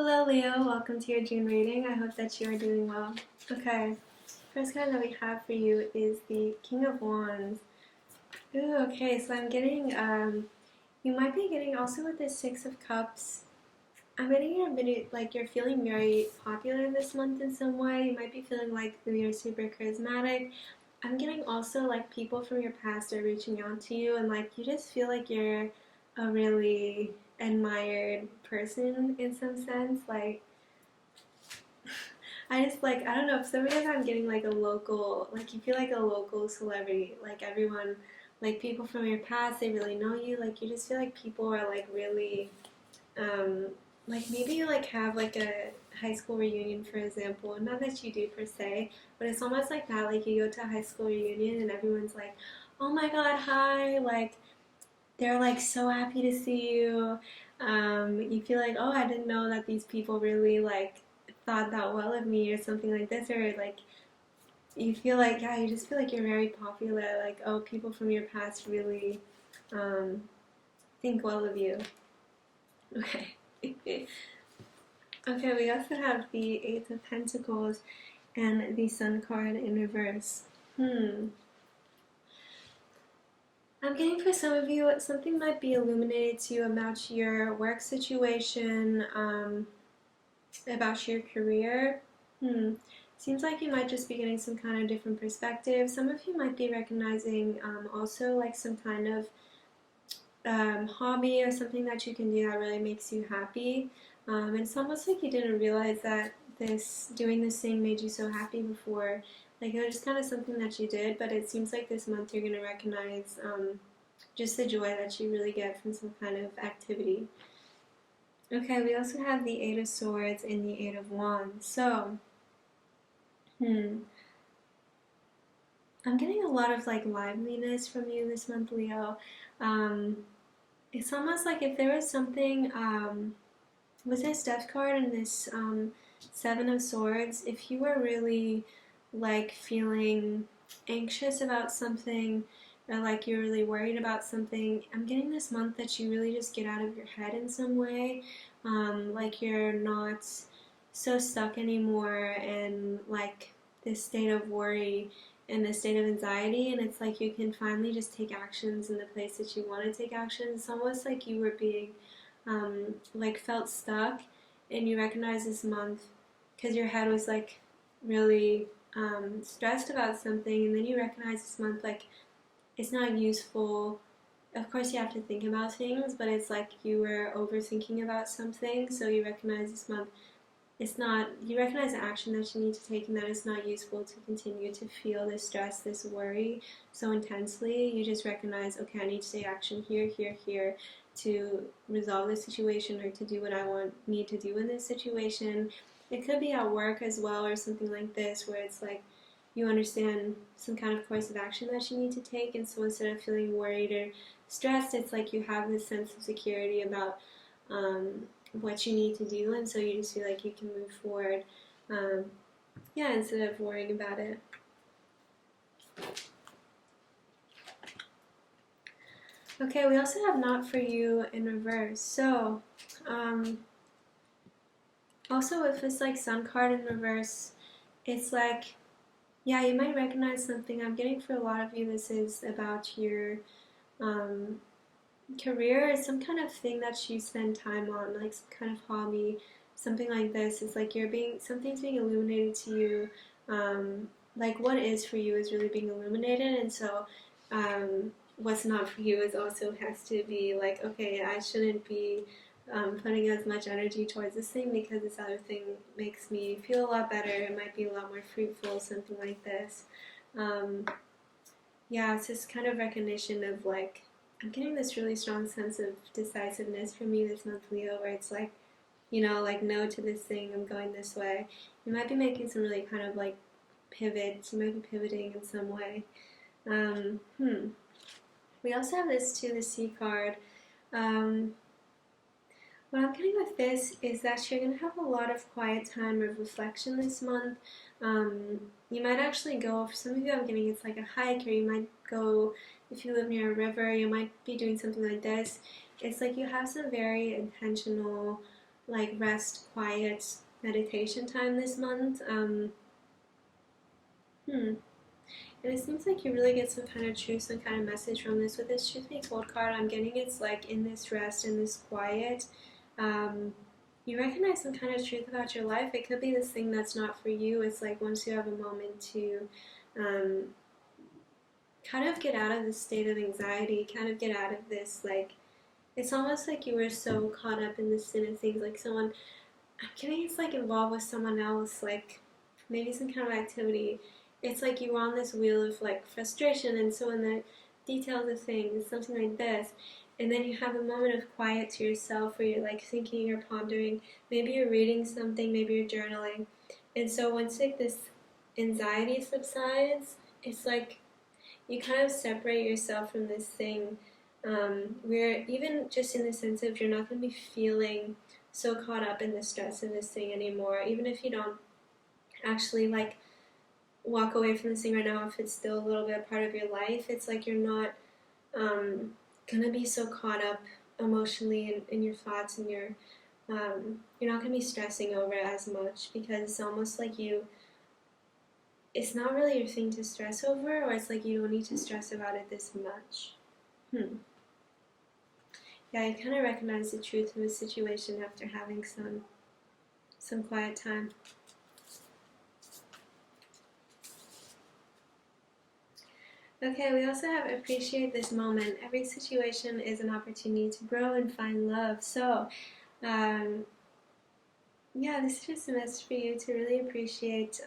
Hello Leo, welcome to your June reading. I hope that you are doing well. Okay, first card that we have for you is the King of Wands. Ooh, okay, so I'm getting, you might be getting also with the Six of Cups. I'm getting a bit like you're feeling very popular this month in some way. You might be feeling like you're super charismatic. I'm getting also like people from your past are reaching out to you and like you just feel like you're a really admired person in some sense. Like I just like I don't know. For some reason, I'm getting like a local, like you feel like a local celebrity. Like everyone, like people from your past, they really know you. Like you just feel like people are like really, um, like maybe you like have like a high school reunion, for example. Not that you do per se, but it's almost like that. Like you go to a high school reunion and everyone's like, "Oh my God, hi!" Like they're like so happy to see you. You feel like, oh, I didn't know that these people really like thought that well of me or something like this, or like you feel like, yeah, you just feel like you're very popular. Like, oh, people from your past really um, think well of you. Okay. Okay, we also have the Eight of Pentacles and the Sun card in reverse. I'm getting for some of you, something might be illuminated to you about your work situation, about your career. Seems like you might just be getting some kind of different perspective. Some of you might be recognizing also like some kind of hobby or something that you can do that really makes you happy. And it's almost like you didn't realize that doing this thing made you so happy before. Like it was just kind of something that you did, but it seems like this month you're going to recognize just the joy that you really get from some kind of activity. Okay, we also have the Eight of Swords and the Eight of Wands. So, I'm getting a lot of like liveliness from you this month, Leo. Um, it's almost like if there was something with this Death card and this Seven of Swords, if you were really like feeling anxious about something or like you're really worried about something, I'm getting this month that you really just get out of your head in some way. Like you're not so stuck anymore and like this state of worry and this state of anxiety, and it's like you can finally just take actions in the place that you want to take actions. It's almost like you were being like felt stuck, and you recognize this month because your head was like really stressed about something, and then you recognize this month like it's not useful. Of course, you have to think about things, but it's like you were overthinking about something, so you recognize this month it's not, you recognize the action that you need to take and that it's not useful to continue to feel this stress, this worry so intensely. You just recognize, okay, I need to take action here, here, here to resolve this situation or to do what I need to do in this situation. It could be at work as well or something like this where it's like you understand some kind of course of action that you need to take, and so instead of feeling worried or stressed, it's like you have this sense of security about what you need to do, and so you just feel like you can move forward, um, yeah, instead of worrying about it. Okay, we also have not for you in reverse. So, also with this like Sun card in reverse, it's like, yeah, you might recognize something. I'm getting for a lot of you, this is about your um, career, some kind of thing that you spend time on, like some kind of hobby, something like this. It's like something's being illuminated to you. Like what is for you is really being illuminated, and so what's not for you is also has to be like, okay, I shouldn't be putting as much energy towards this thing because this other thing makes me feel a lot better. It might be a lot more fruitful, something like this. Um, yeah, it's this kind of recognition of like, I'm getting this really strong sense of decisiveness from you this month, Leo, where it's like, like no to this thing, I'm going this way. You might be making some really kind of like pivots, you might be pivoting in some way. Um, hmm. We also have this too, the C card. Um, what I'm getting with this is that you're going to have a lot of quiet time of reflection this month. You might actually go, for some of you I'm getting it's like a hike, or you might go, if you live near a river, you might be doing something like this. It's like you have some very intentional like rest, quiet, meditation time this month. And it seems like you really get some kind of truth, some kind of message from this. With this Truth Be Told card, I'm getting it's like in this rest, in this quiet. Um, you recognize some kind of truth about your life. It could be this thing that's not for you. It's like once you have a moment to um, kind of get out of this state of anxiety, kind of get out of this, like, it's almost like you were so caught up in the sin of things. Like someone, I'm getting it's like involved with someone else, like maybe some kind of activity. It's like you were on this wheel of like frustration, and so in the details of things, something like this, and then you have a moment of quiet to yourself where you're like thinking, you're pondering, maybe you're reading something, maybe you're journaling, and so once like this anxiety subsides, it's like you kind of separate yourself from this thing, where even just in the sense of you're not going to be feeling so caught up in the stress of this thing anymore, even if you don't actually like walk away from this thing right now, if it's still a little bit part of your life, it's like you're not gonna be so caught up emotionally in your thoughts, and you're not gonna be stressing over it as much, because it's almost like it's not really your thing to stress over, or it's like you don't need to stress about it this much. Yeah, I kind of recognize the truth of the situation after having some quiet time. Okay, we also have appreciate this moment. Every situation is an opportunity to grow and find love. So, yeah, this is just a message for you to really appreciate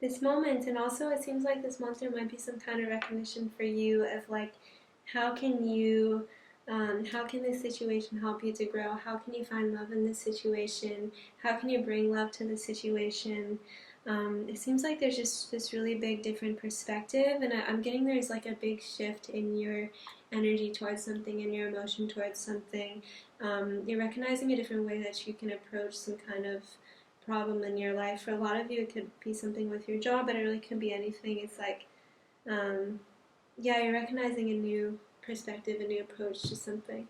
this moment. And also, it seems like this month there might be some kind of recognition for you of like, how can you, how can this situation help you to grow? How can you find love in this situation? How can you bring love to the situation? It seems like there's just this really big different perspective, and I'm getting there's like a big shift in your energy towards something, in your emotion towards something. You're recognizing a different way that you can approach some kind of problem in your life. For a lot of you, it could be something with your job, but it really could be anything. It's like, yeah, you're recognizing a new perspective, a new approach to something.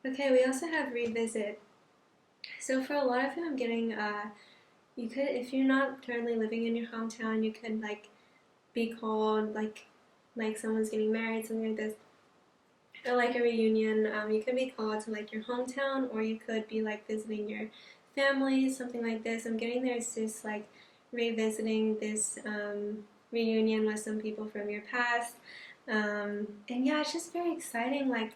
Okay, we also have revisit. So for a lot of you, I'm getting, you could, if you're not currently living in your hometown, you could like be called like someone's getting married, something like this, or like a reunion. You could be called to like your hometown, or you could be like visiting your family, something like this. I'm getting there's this like revisiting this reunion with some people from your past, and yeah, it's just very exciting. Like,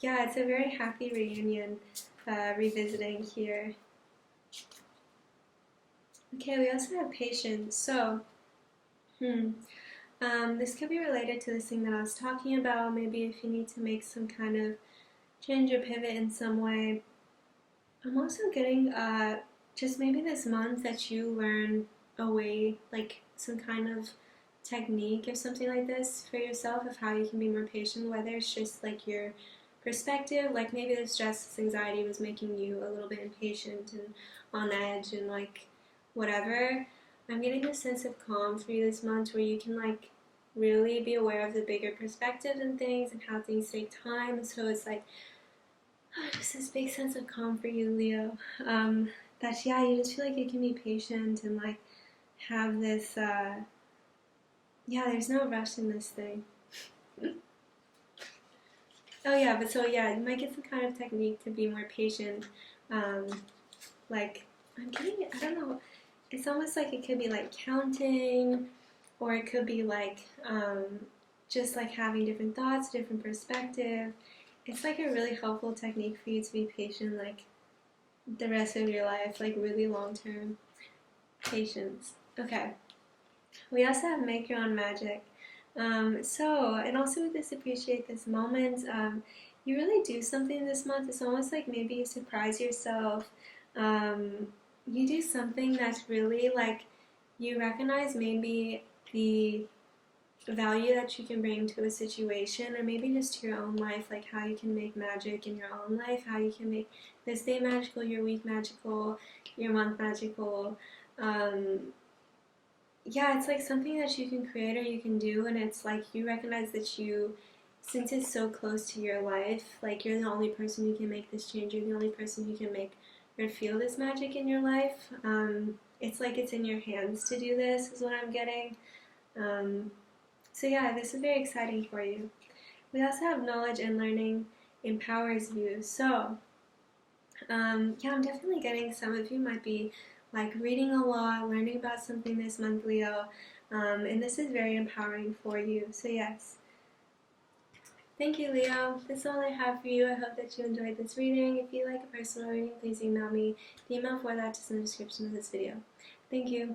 yeah, it's a very happy reunion, revisiting here. Okay, we also have patience. So, this could be related to this thing that I was talking about. Maybe if you need to make some kind of change or pivot in some way. I'm also getting just maybe this month that you learn a way, like some kind of technique or something like this for yourself of how you can be more patient, whether it's just like your perspective, like maybe the stress, this anxiety was making you a little bit impatient and on edge and like whatever. I'm getting a sense of calm for you this month where you can like really be aware of the bigger perspective and things and how things take time. So it's like just this big sense of calm for you, Leo. That yeah, you just feel like you can be patient and like have this. Yeah, there's no rush in this thing. Oh yeah, but so yeah, you might get some kind of technique to be more patient. Like I'm getting, I don't know. It's almost like it could be like counting, or it could be like just like having different thoughts, different perspective. It's like a really helpful technique for you to be patient, like the rest of your life, like really long term patience. Okay. We also have make your own magic. And also with this appreciate this moment, you really do something this month. It's almost like maybe you surprise yourself. You do something that's really like you recognize maybe the value that you can bring to a situation, or maybe just to your own life, like how you can make magic in your own life, how you can make this day magical, your week magical, your month magical. yeah, it's like something that you can create or you can do, and it's like you recognize that you, since it's so close to your life, like you're the only person who can make this change, you're the only person who can make or feel this magic in your life. It's like it's in your hands to do this, is what I'm getting. Um, so, yeah, this is very exciting for you. We also have knowledge and learning empowers you. So, yeah, I'm definitely getting some of you might be like reading a lot, learning about something this month, Leo, and this is very empowering for you. So, yes. Thank you, Leo. That's all I have for you. I hope that you enjoyed this reading. If you like a personal reading, please email me. The email for that is in the description of this video. Thank you.